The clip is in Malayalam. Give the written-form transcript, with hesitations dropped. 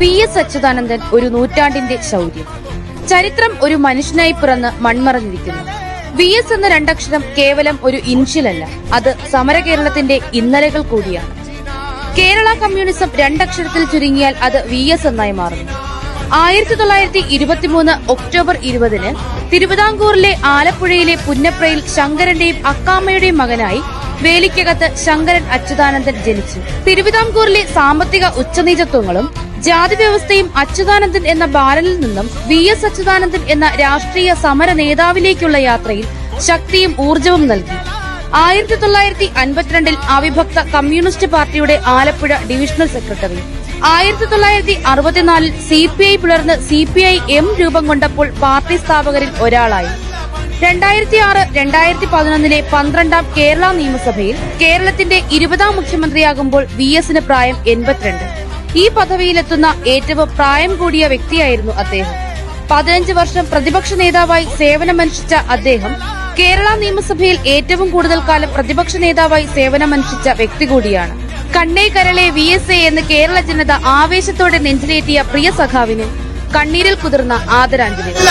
PS അച്യുതാനന്ദൻ ഒരു നൂറ്റാണ്ടിന്റെ ശൗര്യം. ചരിത്രം ഒരു മനുഷ്യനായി പിറന്ന് മൺമറഞ്ഞിരിക്കുന്നു. VS എന്ന രണ്ടക്ഷരം കേവലം ഒരു ഇൻഷ്യലല്ല, അത് സമരകേരളത്തിന്റെ ഇന്നലകൾ കൂടിയാണ്. കേരള കമ്മ്യൂണിസം രണ്ടക്ഷരത്തിൽ ചുരുങ്ങിയാൽ അത് VS എന്നായി മാറുന്നു. 1923 ഒക്ടോബർ 20 തിരുവിതാംകൂറിലെ ആലപ്പുഴയിലെ പുന്നപ്രയിൽ ശങ്കരന്റെയും അക്കാമ്മയുടെയും മകനായി വേലിക്കകത്ത് ശങ്കരൻ അച്യുതാനന്ദൻ ജനിച്ചു. തിരുവിതാംകൂറിലെ സാമ്പത്തിക ഉച്ചനീചത്വങ്ങളും ജാതി വ്യവസ്ഥയും അച്യുതാനന്ദൻ എന്ന ബാലനിൽ നിന്നും VS അച്യുതാനന്ദൻ എന്ന രാഷ്ട്രീയ സമര നേതാവിലേക്കുള്ള യാത്രയിൽ ശക്തിയും ഊർജവും നൽകി. 1952 അവിഭക്ത കമ്മ്യൂണിസ്റ്റ് പാർട്ടിയുടെ ആലപ്പുഴ ഡിവിഷണൽ സെക്രട്ടറി. 1964 CPI പിളർന്ന് CPI-M രൂപം കൊണ്ടപ്പോൾ പാർട്ടി സ്ഥാപകരിൽ ഒരാളായി. 2006-2011 12ാം കേരള നിയമസഭയിൽ കേരളത്തിന്റെ 20ാം മുഖ്യമന്ത്രിയാകുമ്പോൾ VSന് പ്രായം 82. ഈ പദവിയിലെത്തുന്ന ഏറ്റവും പ്രായം കൂടിയ വ്യക്തിയായിരുന്നു അദ്ദേഹം. 15 വർഷം പ്രതിപക്ഷ നേതാവായി സേവനമനുഷ്ഠിച്ച അദ്ദേഹം കേരള നിയമസഭയിൽ ഏറ്റവും കൂടുതൽ കാലം പ്രതിപക്ഷ നേതാവായി സേവനമനുഷ്ഠിച്ച വ്യക്തി കൂടിയാണ്. കണ്ണേ കരളെ VSA എന്ന് കേരള ജനത ആവേശത്തോടെ നെഞ്ചിലേറ്റിയ പ്രിയ സഖാവിന് കണ്ണീരിൽ കുതിർന്ന ആദരാഞ്ജലികൾ.